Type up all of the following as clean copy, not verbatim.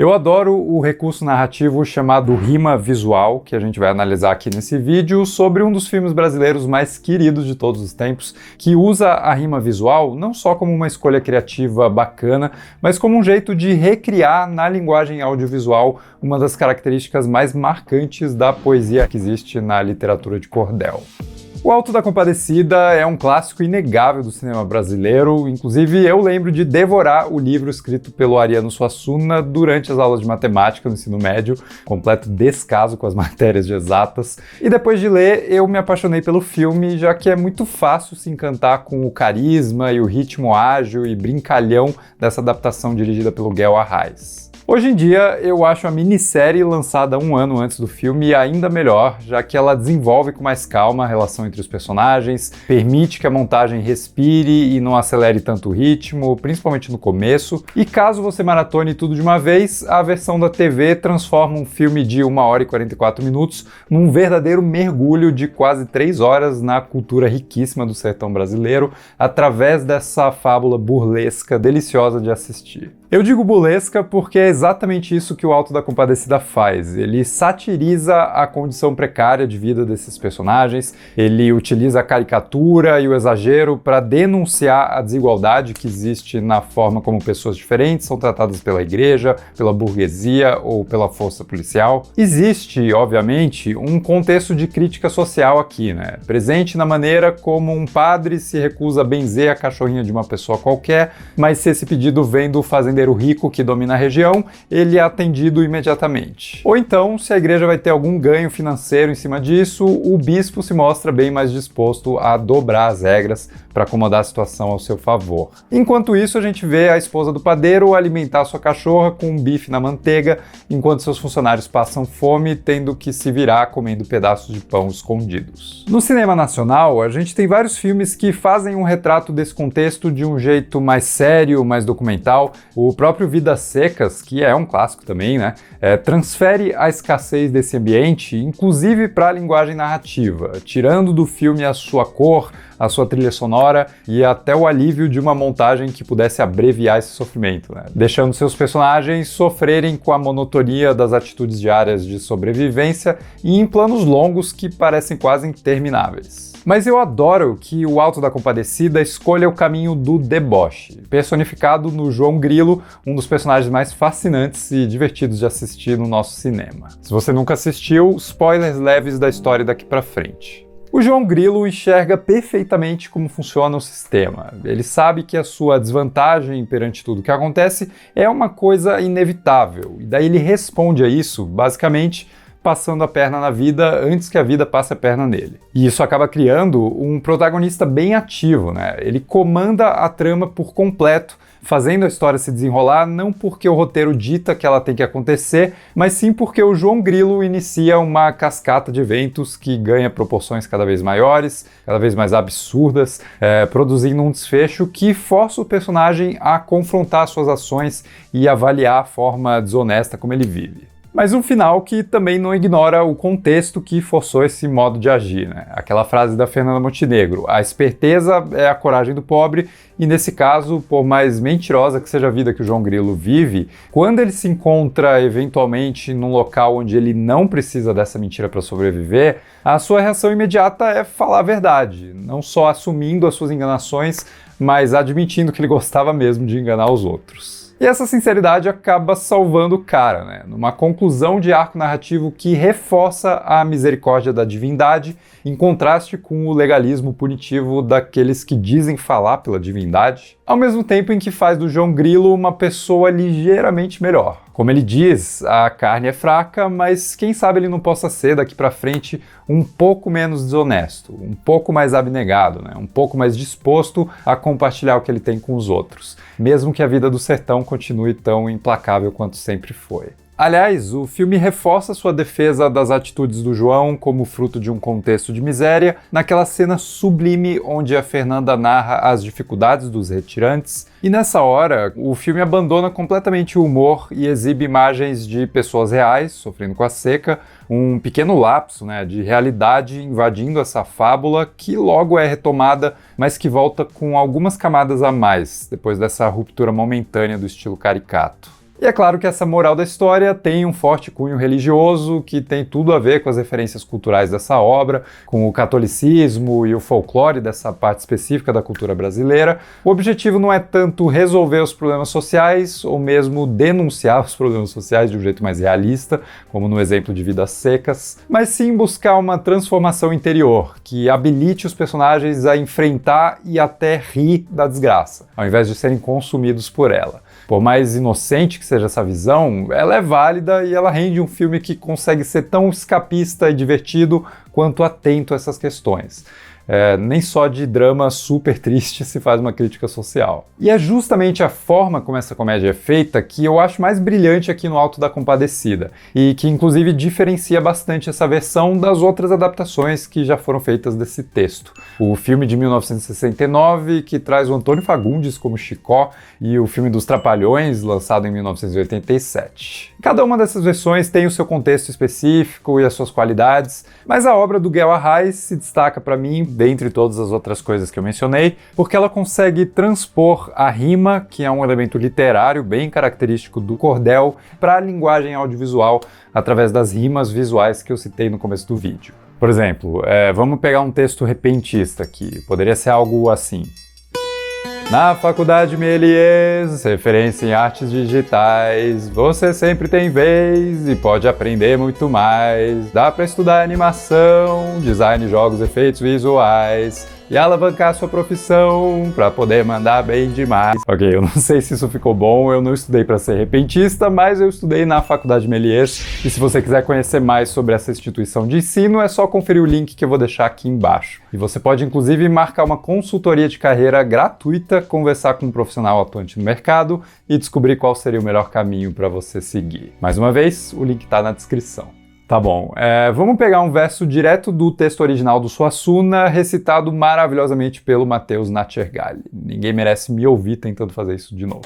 Eu adoro o recurso narrativo chamado rima visual, que a gente vai analisar aqui nesse vídeo, sobre um dos filmes brasileiros mais queridos de todos os tempos, que usa a rima visual não só como uma escolha criativa bacana, mas como um jeito de recriar na linguagem audiovisual uma das características mais marcantes da poesia que existe na literatura de cordel. O Alto da Compadecida é um clássico inegável do cinema brasileiro, inclusive eu lembro de devorar o livro escrito pelo Ariano Suassuna durante as aulas de matemática no ensino médio, completo descaso com as matérias de exatas, e depois de ler eu me apaixonei pelo filme, já que é muito fácil se encantar com o carisma e o ritmo ágil e brincalhão dessa adaptação dirigida pelo Guel Arraes. Hoje em dia, eu acho a minissérie lançada um ano antes do filme ainda melhor, já que ela desenvolve com mais calma a relação entre os personagens, permite que a montagem respire e não acelere tanto o ritmo, principalmente no começo, e caso você maratone tudo de uma vez, a versão da TV transforma um filme de 1 hora e 44 minutos num verdadeiro mergulho de quase 3 horas na cultura riquíssima do sertão brasileiro, através dessa fábula burlesca deliciosa de assistir. Eu digo burlesca porque é exatamente isso que o Alto da Compadecida faz. Ele satiriza a condição precária de vida desses personagens, ele utiliza a caricatura e o exagero para denunciar a desigualdade que existe na forma como pessoas diferentes são tratadas pela igreja, pela burguesia ou pela força policial. Existe, obviamente, um contexto de crítica social aqui, né? Presente na maneira como um padre se recusa a benzer a cachorrinha de uma pessoa qualquer, mas se esse pedido vem do fazendeiro rico que domina a região, ele é atendido imediatamente. Ou então, se a igreja vai ter algum ganho financeiro em cima disso, o bispo se mostra bem mais disposto a dobrar as regras para acomodar a situação ao seu favor. Enquanto isso, a gente vê a esposa do padeiro alimentar sua cachorra com um bife na manteiga, enquanto seus funcionários passam fome, tendo que se virar comendo pedaços de pão escondidos. No cinema nacional, a gente tem vários filmes que fazem um retrato desse contexto de um jeito mais sério, mais documental. O próprio Vidas Secas, que é um clássico também, né, transfere a escassez desse ambiente, inclusive para a linguagem narrativa, tirando do filme a sua cor, a sua trilha sonora e até o alívio de uma montagem que pudesse abreviar esse sofrimento, né? Deixando seus personagens sofrerem com a monotonia das atitudes diárias de sobrevivência e em planos longos que parecem quase intermináveis. Mas eu adoro que o Alto da Compadecida escolha o caminho do deboche, personificado no João Grilo, um dos personagens mais fascinantes e divertidos de assistir no nosso cinema. Se você nunca assistiu, spoilers leves da história daqui pra frente. O João Grilo enxerga perfeitamente como funciona o sistema. Ele sabe que a sua desvantagem perante tudo que acontece é uma coisa inevitável, e daí ele responde a isso, basicamente, passando a perna na vida antes que a vida passe a perna nele. E isso acaba criando um protagonista bem ativo, né? Ele comanda a trama por completo, fazendo a história se desenrolar não porque o roteiro dita que ela tem que acontecer, mas sim porque o João Grilo inicia uma cascata de eventos que ganha proporções cada vez maiores, cada vez mais absurdas, produzindo um desfecho que força o personagem a confrontar suas ações e avaliar a forma desonesta como ele vive. Mas um final que também não ignora o contexto que forçou esse modo de agir, né? Aquela frase da Fernanda Montenegro: a esperteza é a coragem do pobre, e nesse caso, por mais mentirosa que seja a vida que o João Grilo vive, quando ele se encontra eventualmente num local onde ele não precisa dessa mentira para sobreviver, a sua reação imediata é falar a verdade, não só assumindo as suas enganações, mas admitindo que ele gostava mesmo de enganar os outros. E essa sinceridade acaba salvando o cara, né? Numa conclusão de arco narrativo que reforça a misericórdia da divindade, em contraste com o legalismo punitivo daqueles que dizem falar pela divindade, ao mesmo tempo em que faz do João Grilo uma pessoa ligeiramente melhor. Como ele diz, a carne é fraca, mas quem sabe ele não possa ser daqui pra frente um pouco menos desonesto, um pouco mais abnegado, né? Um pouco mais disposto a compartilhar o que ele tem com os outros, mesmo que a vida do sertão continue tão implacável quanto sempre foi. Aliás, o filme reforça sua defesa das atitudes do João como fruto de um contexto de miséria, naquela cena sublime onde a Fernanda narra as dificuldades dos retirantes, e nessa hora o filme abandona completamente o humor e exibe imagens de pessoas reais sofrendo com a seca, um pequeno lapso, né, de realidade invadindo essa fábula que logo é retomada, mas que volta com algumas camadas a mais, depois dessa ruptura momentânea do estilo caricato. E é claro que essa moral da história tem um forte cunho religioso, que tem tudo a ver com as referências culturais dessa obra, com o catolicismo e o folclore dessa parte específica da cultura brasileira. O objetivo não é tanto resolver os problemas sociais, ou mesmo denunciar os problemas sociais de um jeito mais realista, como no exemplo de Vidas Secas, mas sim buscar uma transformação interior, que habilite os personagens a enfrentar e até rir da desgraça, ao invés de serem consumidos por ela. Por mais inocente que seja essa visão, ela é válida e ela rende um filme que consegue ser tão escapista e divertido quanto atento a essas questões. Nem só de drama super triste se faz uma crítica social. E é justamente a forma como essa comédia é feita que eu acho mais brilhante aqui no Alto da Compadecida, e que inclusive diferencia bastante essa versão das outras adaptações que já foram feitas desse texto. O filme de 1969, que traz o Antônio Fagundes como Chicó, e o filme dos Trapalhões, lançado em 1987. Cada uma dessas versões tem o seu contexto específico e as suas qualidades, mas a obra do Guel Arraes se destaca para mim, dentre todas as outras coisas que eu mencionei, porque ela consegue transpor a rima, que é um elemento literário bem característico do cordel, para a linguagem audiovisual através das rimas visuais que eu citei no começo do vídeo. Por exemplo, vamos pegar um texto repentista aqui, poderia ser algo assim. Na faculdade Méliès, referência em artes digitais, você sempre tem vez e pode aprender muito mais. Dá para estudar animação, design, jogos, efeitos visuais e alavancar sua profissão para poder mandar bem demais. Ok, eu não sei se isso ficou bom, eu não estudei para ser repentista, mas eu estudei na faculdade Méliès, e se você quiser conhecer mais sobre essa instituição de ensino, é só conferir o link que eu vou deixar aqui embaixo. E você pode inclusive marcar uma consultoria de carreira gratuita, conversar com um profissional atuante no mercado e descobrir qual seria o melhor caminho para você seguir. Mais uma vez, o link está na descrição. Tá bom, vamos pegar um verso direto do texto original do Suassuna, recitado maravilhosamente pelo Matheus Natchergali. Ninguém merece me ouvir tentando fazer isso de novo.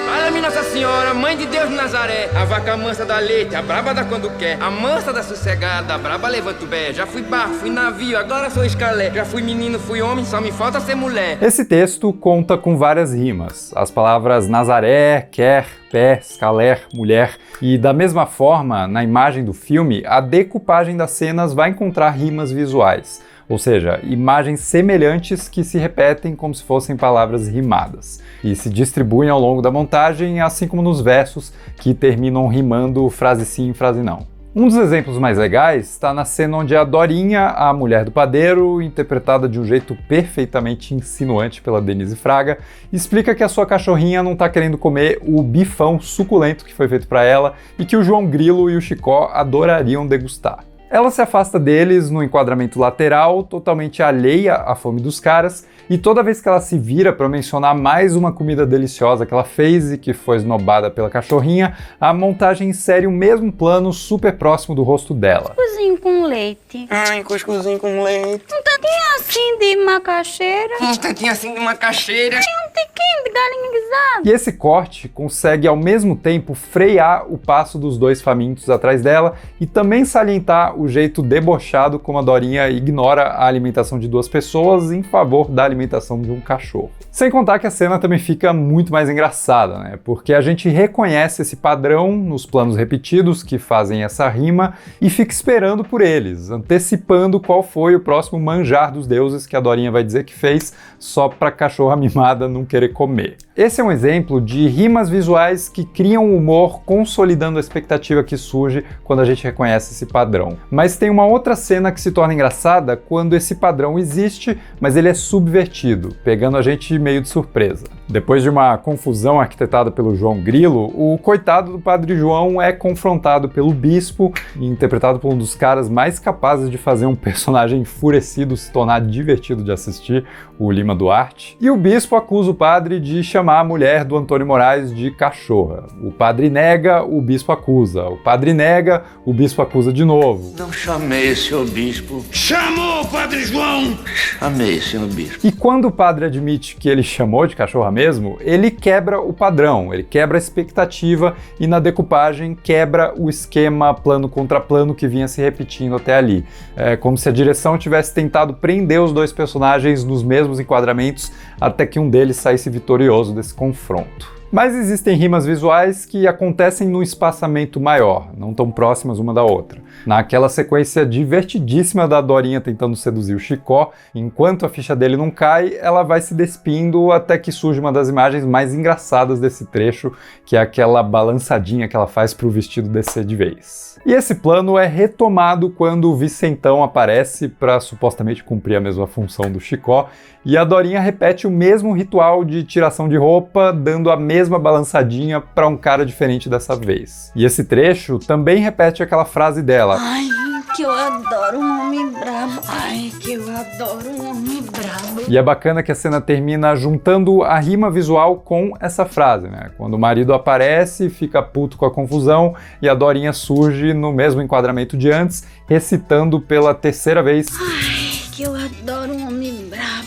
Fala-me Nossa Senhora, Mãe de Deus de Nazaré, a vaca mansa dá leite, a braba dá quando quer, a mansa dá sossegada, a braba levanta o pé. Já fui barco, fui navio, agora sou escalé, já fui menino, fui homem, só me falta ser mulher. Esse texto conta com várias rimas, as palavras Nazaré, quer, pé, escaler, mulher, e da mesma forma, na imagem do filme, a decupagem das cenas vai encontrar rimas visuais. Ou seja, imagens semelhantes que se repetem como se fossem palavras rimadas, e se distribuem ao longo da montagem, assim como nos versos, que terminam rimando frase sim, frase não. Um dos exemplos mais legais está na cena onde a Dorinha, a mulher do padeiro, interpretada de um jeito perfeitamente insinuante pela Denise Fraga, explica que a sua cachorrinha não está querendo comer o bifão suculento que foi feito para ela e que o João Grilo e o Chicó adorariam degustar. Ela se afasta deles no enquadramento lateral, totalmente alheia à fome dos caras, e toda vez que ela se vira para mencionar mais uma comida deliciosa que ela fez e que foi esnobada pela cachorrinha, a montagem insere o mesmo plano super próximo do rosto dela. Cuscuzinho com leite. Ai, cuscuzinho com leite. Um tantinho assim de macaxeira. Um tantinho assim de macaxeira. E um tiquinho de galinha guisada. E esse corte consegue ao mesmo tempo frear o passo dos dois famintos atrás dela e também salientar o jeito debochado como a Dorinha ignora a alimentação de duas pessoas em favor da alimentação de um cachorro. Sem contar que a cena também fica muito mais engraçada, né? Porque a gente reconhece esse padrão nos planos repetidos que fazem essa rima e fica esperando por eles, antecipando qual foi o próximo manjar dos deuses que a Dorinha vai dizer que fez só pra cachorra mimada não querer comer. Esse é um exemplo de rimas visuais que criam humor, consolidando a expectativa que surge quando a gente reconhece esse padrão. Mas tem uma outra cena que se torna engraçada quando esse padrão existe, mas ele é subvertido, pegando a gente meio de surpresa. Depois de uma confusão arquitetada pelo João Grilo, o coitado do Padre João é confrontado pelo bispo, interpretado por um dos caras mais capazes de fazer um personagem enfurecido se tornar divertido de assistir, o Lima Duarte. E o bispo acusa o padre de chamar a mulher do Antônio Moraes de cachorra. O padre nega, o bispo acusa. O padre nega, o bispo acusa de novo. Não chamei, senhor bispo. Chamou, Padre João! Chamei, senhor bispo. E quando o padre admite que ele chamou de cachorra mesmo, ele quebra o padrão, ele quebra a expectativa e na decupagem quebra o esquema plano contra plano que vinha se repetindo até ali. É como se a direção tivesse tentado prender os dois personagens nos mesmos enquadramentos até que um deles saísse vitorioso desse confronto. Mas existem rimas visuais que acontecem num espaçamento maior, não tão próximas uma da outra. Naquela sequência divertidíssima da Dorinha tentando seduzir o Chicó, enquanto a ficha dele não cai, ela vai se despindo até que surge uma das imagens mais engraçadas desse trecho, que é aquela balançadinha que ela faz para o vestido descer de vez. E esse plano é retomado quando o Vicentão aparece para supostamente cumprir a mesma função do Chicó, e a Dorinha repete o mesmo ritual de tiração de roupa, dando a mesma balançadinha para um cara diferente dessa vez. E esse trecho também repete aquela frase dela: Ai, que eu adoro um homem brabo. Ai, que eu adoro um homem brabo. E é bacana que a cena termina juntando a rima visual com essa frase, né? Quando o marido aparece, fica puto com a confusão e a Dorinha surge no mesmo enquadramento de antes, recitando pela terceira vez: Ai, que eu adoro um homem brabo.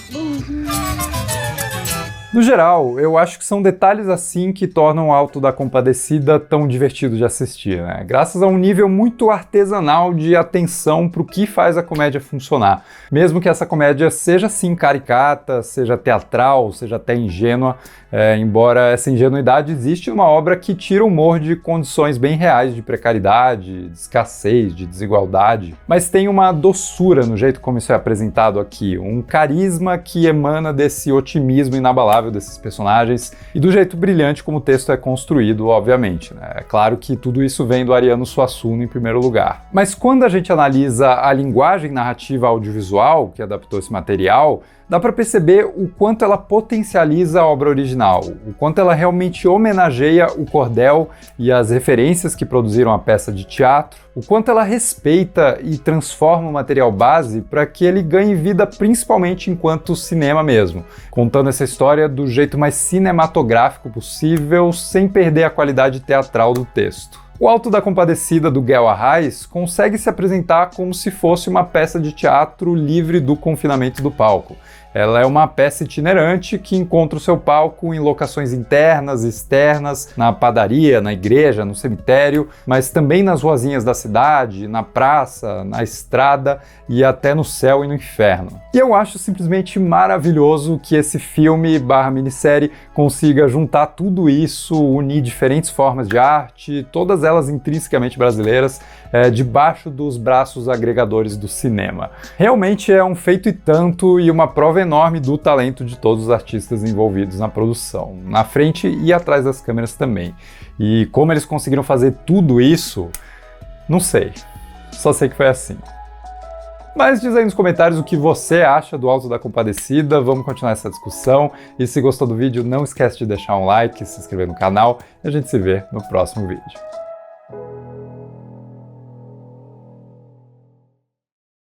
No geral, eu acho que são detalhes assim que tornam o Alto da Compadecida tão divertido de assistir, né? Graças a um nível muito artesanal de atenção para o que faz a comédia funcionar. Mesmo que essa comédia seja sim caricata, seja teatral, seja até ingênua, embora essa ingenuidade existe numa obra que tira o humor de condições bem reais de precariedade, de escassez, de desigualdade, mas tem uma doçura no jeito como isso é apresentado aqui, um carisma que emana desse otimismo inabalável desses personagens e do jeito brilhante como o texto é construído, obviamente, né? É claro que tudo isso vem do Ariano Suassuna em primeiro lugar. Mas quando a gente analisa a linguagem narrativa audiovisual que adaptou esse material, dá para perceber o quanto ela potencializa a obra original, o quanto ela realmente homenageia o cordel e as referências que produziram a peça de teatro, o quanto ela respeita e transforma o material base para que ele ganhe vida principalmente enquanto cinema mesmo, contando essa história do jeito mais cinematográfico possível, sem perder a qualidade teatral do texto. O Alto da Compadecida do Guel Arraes consegue se apresentar como se fosse uma peça de teatro livre do confinamento do palco. Ela é uma peça itinerante que encontra o seu palco em locações internas e externas, na padaria, na igreja, no cemitério, mas também nas ruazinhas da cidade, na praça, na estrada e até no céu e no inferno. E eu acho simplesmente maravilhoso que esse filme/minissérie consiga juntar tudo isso, unir diferentes formas de arte, todas elas intrinsecamente brasileiras, debaixo dos braços agregadores do cinema. Realmente é um feito e tanto e uma prova enorme do talento de todos os artistas envolvidos na produção, na frente e atrás das câmeras também. E como eles conseguiram fazer tudo isso, não sei. Só sei que foi assim. Mas diz aí nos comentários o que você acha do Alto da Compadecida, vamos continuar essa discussão. E se gostou do vídeo, não esquece de deixar um like, se inscrever no canal e a gente se vê no próximo vídeo.